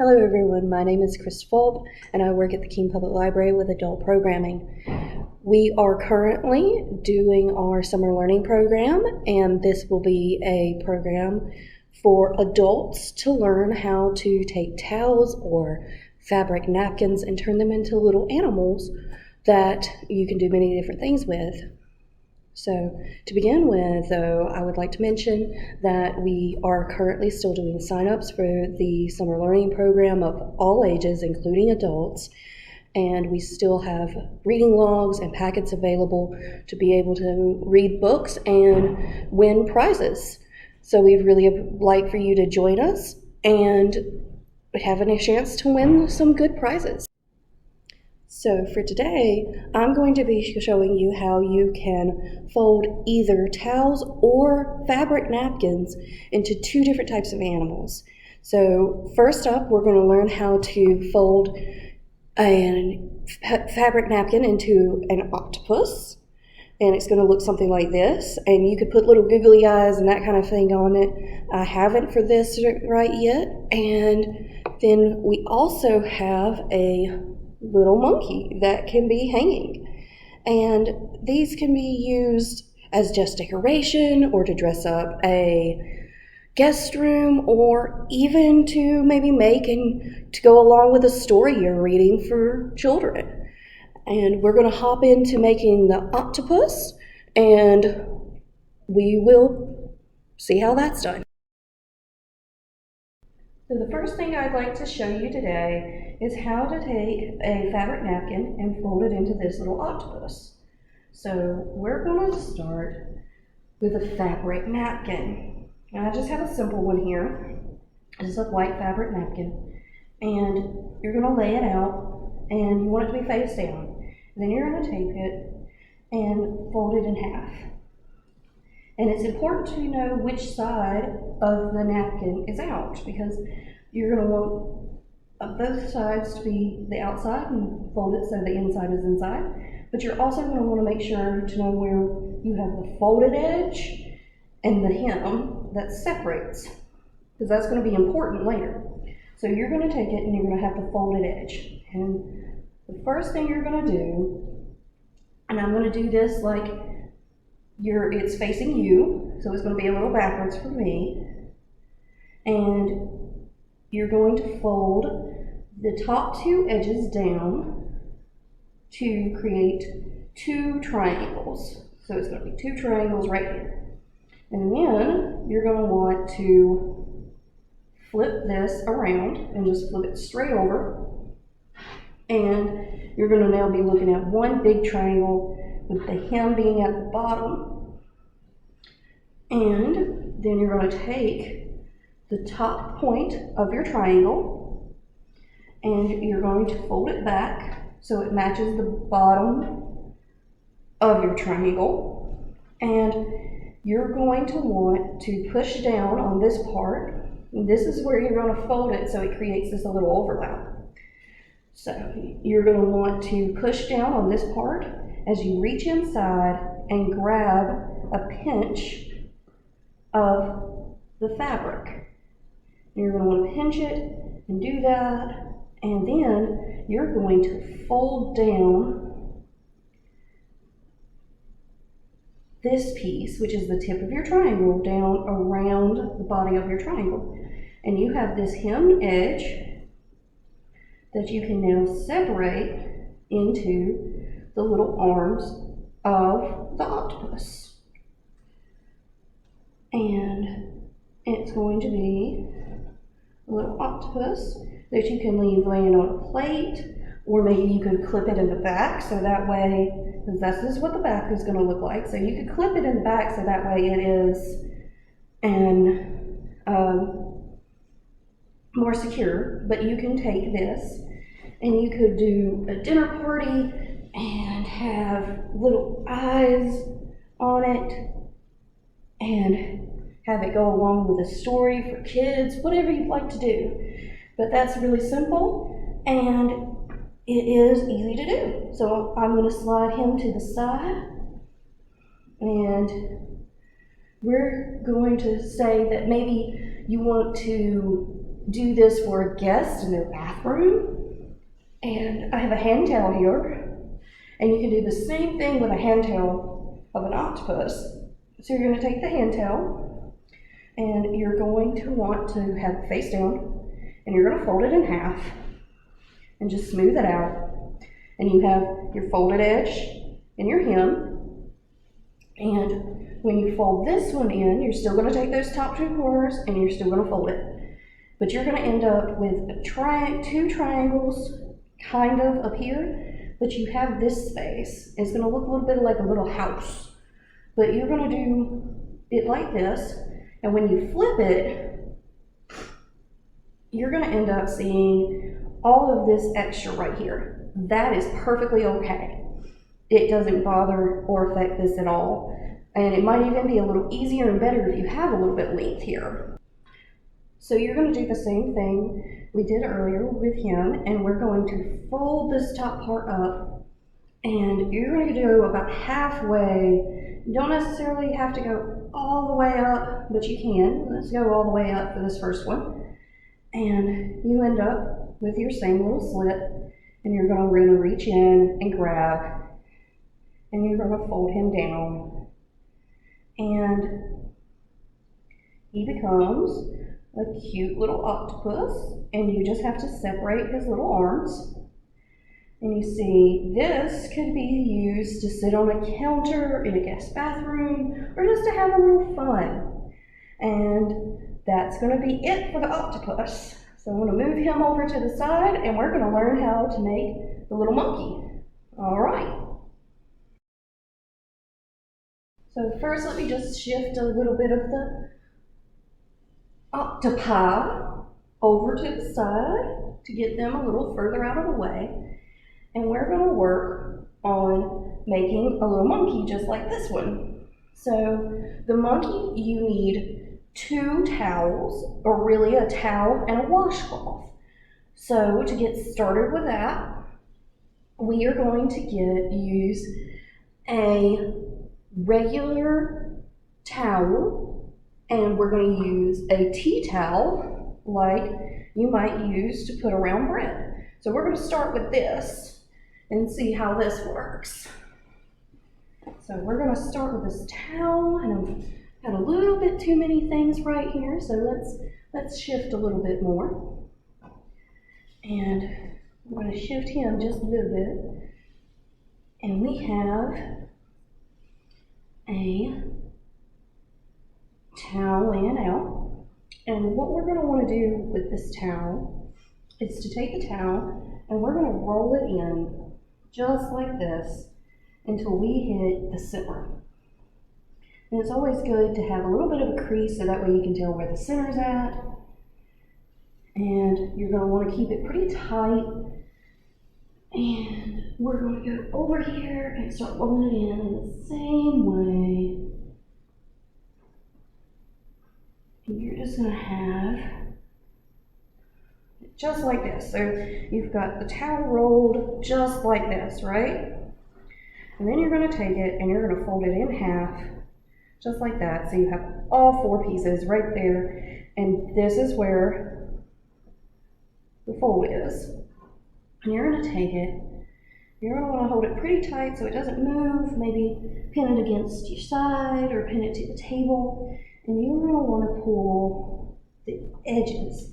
Hello everyone, my name is Kris and I work at the Keene Public Library with adult programming. We are currently doing our summer learning program, and this will be a program for adults to learn how to take towels or fabric napkins and turn them into little animals that you can do many different things with. So to begin with, though, I would like to mention that we are currently still doing sign-ups for the summer learning program of all ages, including adults, and we still have reading logs and packets available to be able to read books and win prizes. So we'd really like for you to join us and have a chance to win some good prizes. So for today, I'm going to be showing you how you can fold either towels or fabric napkins into two different types of animals. So first up, we're going to learn how to fold a fabric napkin into an octopus. And it's going to look something like this. And you could put little googly eyes and that kind of thing on it. I haven't for this right yet. And then we also have a little monkey that can be hanging, and these can be used as just decoration or to dress up a guest room, or even to maybe make and to go along with a story you're reading for children. And we're going to hop into making the octopus, and we will see how that's done. So the first thing I'd like to show you today is how to take a fabric napkin and fold it into this little octopus. So we're going to start with a fabric napkin. And I just have a simple one here. This is a white fabric napkin. And you're going to lay it out, and you want it to be face down. And then you're going to take it and fold it in half. And it's important to know which side of the napkin is out, because you're going to want both sides to be the outside and fold it so the inside is inside. But you're also going to want to make sure to know where you have the folded edge and the hem that separates, because that's going to be important later. So you're going to take it and you're going to have the folded edge. And the first thing you're going to do, and I'm going to do this like it's facing you, so it's going to be a little backwards for me. And you're going to fold the top two edges down to create two triangles. So it's going to be two triangles right here. And then you're going to want to flip this around and just flip it straight over. And you're going to now be looking at one big triangle with the hem being at the bottom. And then you're going to take the top point of your triangle and you're going to fold it back so it matches the bottom of your triangle. And you're going to want to push down on this part. And this is where you're going to fold it so it creates this little overlap. So you're going to want to push down on this part as you reach inside and grab a pinch of the fabric. You're going to want to pinch it and do that, and then you're going to fold down this piece, which is the tip of your triangle, down around the body of your triangle. And you have this hemmed edge that you can now separate into the little arms of the octopus. And it's going to be a little octopus that you can leave laying on a plate, or maybe you could clip it in the back so that way, because this is what the back is going to look like. So you could clip it in the back so that way it is more secure. But you can take this and you could do a dinner party and have little eyes on it and have it go along with a story for kids, whatever you'd like to do. But that's really simple and it is easy to do. So I'm going to slide him to the side, and we're going to say that maybe you want to do this for a guest in their bathroom. And I have a hand towel here. And you can do the same thing with a hand towel of an octopus. So you're going to take the hand towel and you're going to want to have it face down, and you're going to fold it in half and just smooth it out. And you have your folded edge and your hem. And when you fold this one in, you're still going to take those top 2 corners and you're still going to fold it. But you're going to end up with a 2 triangles kind of up here, but you have this space. It's going to look a little bit like a little house. But you're going to do it like this, and when you flip it, you're going to end up seeing all of this extra right here. That is perfectly okay. It doesn't bother or affect this at all. And it might even be a little easier and better if you have a little bit of length here. So you're going to do the same thing we did earlier with him, and we're going to fold this top part up, and you're going to go about halfway. You don't necessarily have to go all the way up, but you can. Let's go all the way up for this first one. And you end up with your same little slit, and you're going to reach in and grab, and you're going to fold him down. And he becomes a cute little octopus, and you just have to separate his little arms. And you see, this could be used to sit on a counter in a guest bathroom, or just to have a little fun. And that's going to be it for the octopus. So I'm going to move him over to the side, and we're going to learn how to make the little monkey. All right. So first, let me just shift a little bit of the octopi over to the side to get them a little further out of the way. And we're going to work on making a little monkey just like this one. So the monkey, you need 2 towels, or really a towel and a washcloth. So to get started with that, we are going to use a regular towel, and we're going to use a tea towel like you might use to put around bread. So we're going to start with this and see how this works. So we're going to start with this towel, and I've got a little bit too many things right here, so let's shift a little bit more. And I'm going to shift him just a little bit. And we have a towel laying out. And what we're going to want to do with this towel is to take the towel and we're going to roll it in just like this until we hit the center. And it's always good to have a little bit of a crease so that way you can tell where the center's at. And you're going to want to keep it pretty tight. And we're going to go over here and start rolling it in the same way. And you're just going to have it just like this. So you've got the towel rolled just like this, right? And then you're going to take it and you're going to fold it in half, just like that. So you have all 4 pieces right there. And this is where the fold is. And you're going to take it, you're going to want to hold it pretty tight so it doesn't move, maybe pin it against your side or pin it to the table. And you're going to want to pull the edges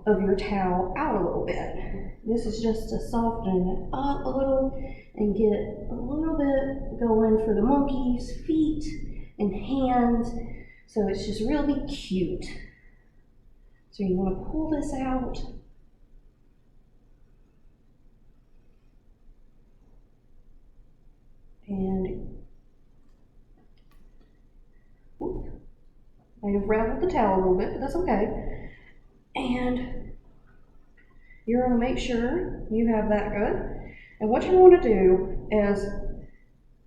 of your towel out a little bit. This is just to soften it up a little and get a little bit going for the monkey's feet and hands, so it's just really cute. So you want to pull this out. And I unraveled the towel a little bit, but that's okay. And you're going to make sure you have that good. And what you want to do is,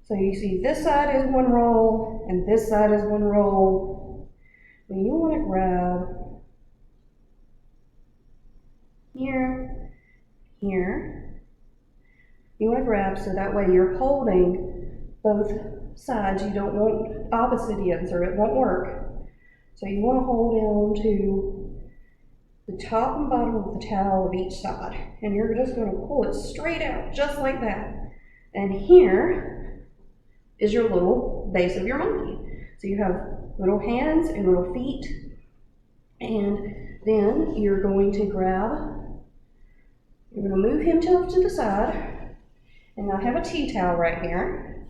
so you see this side is one roll and this side is one roll. And you want to grab here, here. You want to grab so that way you're holding both sides. You don't want opposite ends or it won't work. So you want to hold on to the top and bottom of the towel of each side. And you're just going to pull it straight out, just like that. And here is your little base of your monkey. So you have little hands and little feet. And then you're going to you're going to move him off to the side. And I have a tea towel right here.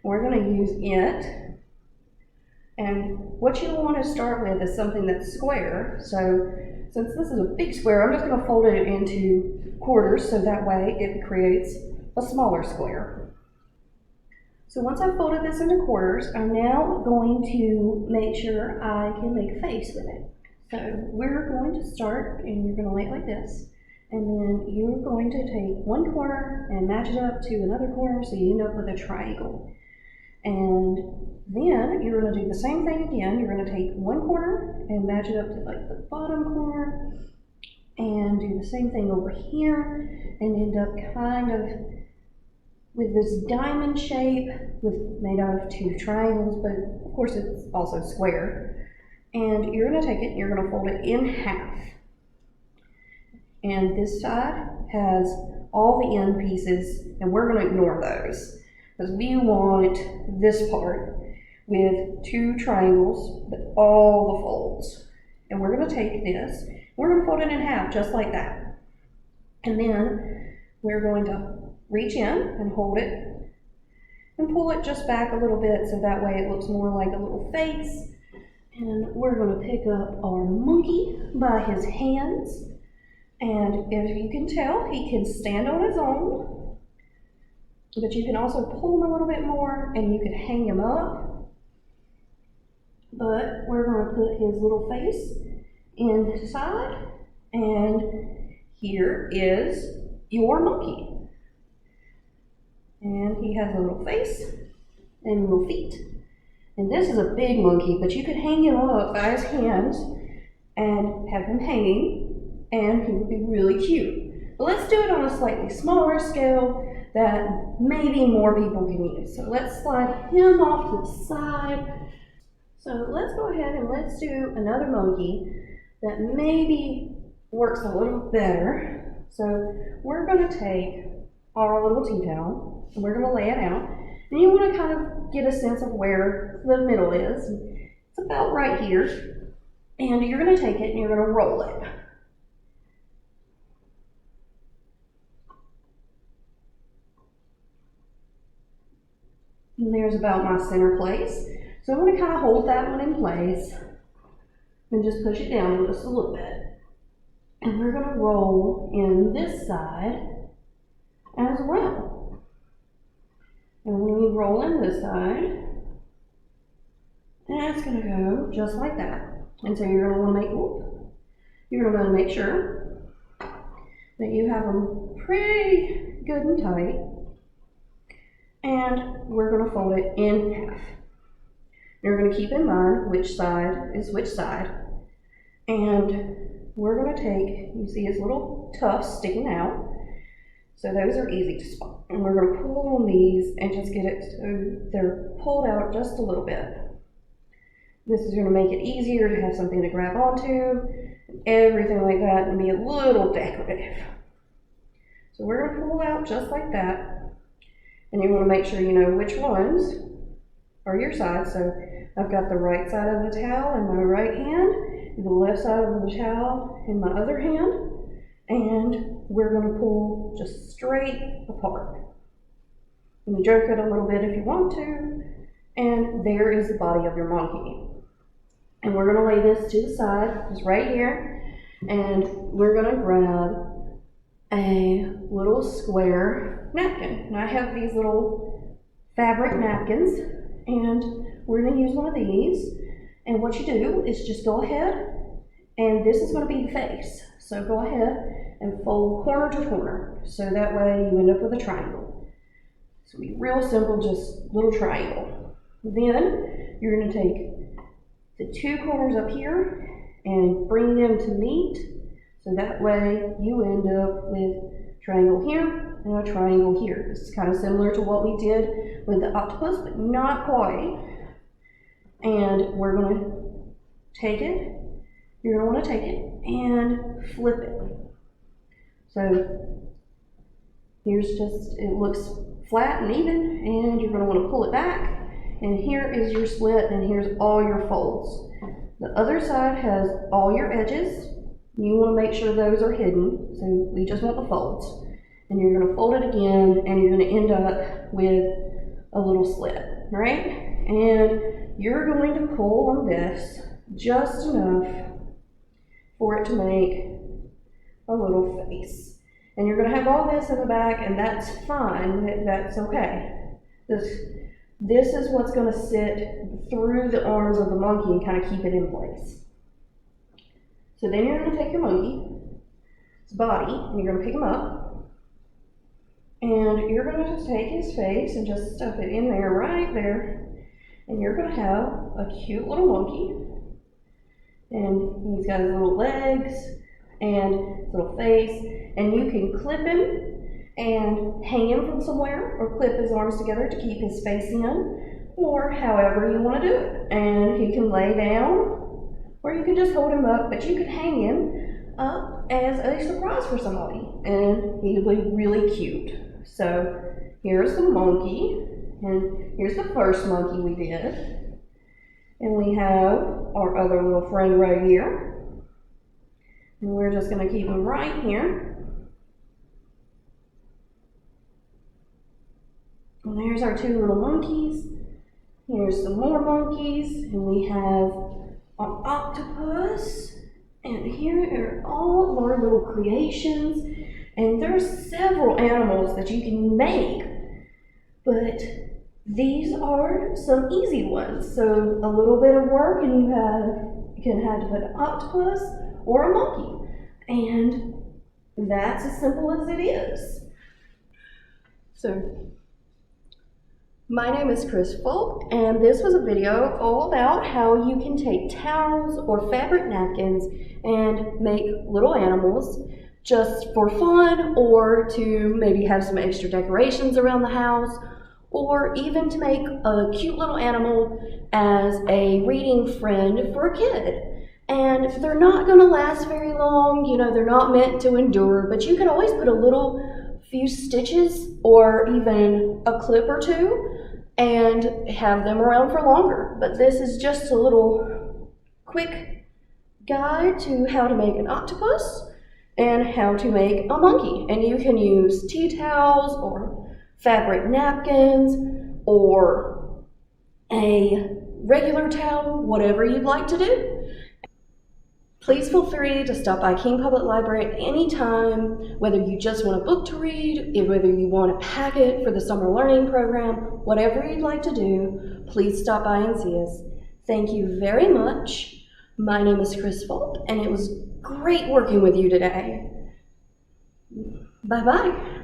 We're going to use it. And what you want to start with is something that's square. So since this is a big square, I'm just going to fold it into quarters so that way it creates a smaller square. So once I've folded this into quarters, I'm now going to make sure I can make a face with it. So we're going to start, and you're going to lay it like this, and then you're going to take one corner and match it up to another corner so you end up with a triangle. And then you're going to do the same thing again. You're going to take one corner and match it up to like the bottom corner, and do the same thing over here, and end up kind of with this diamond shape made out of two triangles, but of course it's also square. And you're going to take it and you're going to fold it in half. And this side has all the end pieces, and we're going to ignore those because we want this part with two triangles with all the folds. And we're going to take this, we're going to fold it in half just like that. And then we're going to reach in and hold it and pull it just back a little bit so that way it looks more like a little face. And we're going to pick up our monkey by his hands. And if you can tell, he can stand on his own, but you can also pull him a little bit more and you can hang him up. But we're going to put his little face inside, and here is your monkey. And he has a little face and little feet. And this is a big monkey, but you could hang him up by his hands and have him hanging, and he would be really cute. But let's do it on a slightly smaller scale that maybe more people can use. So let's slide him off to the side. So let's go ahead and let's do another monkey that maybe works a little better. So we're going to take our little tea towel and we're going to lay it out. And you want to kind of get a sense of where the middle is. It's about right here. And you're going to take it and you're going to roll it. And there's about my center place. So I'm going to kind of hold that one in place and just push it down just a little bit. And we're going to roll in this side as well. And when we roll in this side, that's going to go just like that. And so you're going to want to make sure that you have them pretty good and tight. And we're going to fold it in half. You're going to keep in mind which side is which side. And we're going to take, you see his little tufts sticking out. So those are easy to spot. And we're going to pull on these and just get it so they're pulled out just a little bit. This is going to make it easier to have something to grab onto, and everything like that, and be a little decorative. So we're going to pull out just like that. And you want to make sure you know which ones are your sides. So I've got the right side of the towel in my right hand, the left side of the towel in my other hand, and we're going to pull just straight apart. And you jerk it a little bit if you want to, and there is the body of your monkey. And we're going to lay this to the side, just right here, and we're going to grab a little square napkin. And I have these little fabric napkins, and we're going to use one of these. And what you do is just go ahead, and this is going to be the face. So go ahead and fold corner to corner, so that way you end up with a triangle. It's going to be real simple, just little triangle. Then you're going to take the two corners up here and bring them to meet, so that way you end up with a triangle here and a triangle here. This is kind of similar to what we did with the octopus, but not quite. And we're going to take it, you're going to want to take it, and flip it. So here's just, it looks flat and even, and you're going to want to pull it back. And here is your slit, and here's all your folds. The other side has all your edges. You want to make sure those are hidden, so we just want the folds. And you're going to fold it again, and you're going to end up with a little slit, right? And you're going to pull on this just enough for it to make a little face. And you're going to have all this in the back, and that's fine, that's okay. This is what's going to sit through the arms of the monkey and kind of keep it in place. So then you're going to take your monkey's body, and you're going to pick him up, and you're going to just take his face and just stuff it in there, right there, and you're going to have a cute little monkey, and he's got his little legs and his little face, and you can clip him and hang him from somewhere, or clip his arms together to keep his face in, or however you want to do it. And he can lay down, or you can just hold him up, but you could hang him up as a surprise for somebody, and he'll be really cute. So here's the monkey, and here's the first monkey we did, and we have our other little friend right here, and we're just going to keep him right here. And there's our two little monkeys. Here's some more monkeys, and we have our octopus, and here are all of our little creations. And there's several animals that you can make, but these are some easy ones. So a little bit of work, and you can have to put an octopus or a monkey, and that's as simple as it is. So my name is Kris, and this was a video all about how you can take towels or fabric napkins and make little animals just for fun, or to maybe have some extra decorations around the house, or even to make a cute little animal as a reading friend for a kid. And they're not going to last very long, you know, they're not meant to endure, but you can always put a little few stitches or even a clip or two and have them around for longer. But this is just a little quick guide to how to make an octopus and how to make a monkey. And you can use tea towels or fabric napkins or a regular towel, whatever you'd like to do. Please feel free to stop by King Public Library at any time, whether you just want a book to read, whether you want a packet for the summer learning program, whatever you'd like to do, please stop by and see us. Thank you very much. My name is Kris, and it was great working with you today. Bye-bye.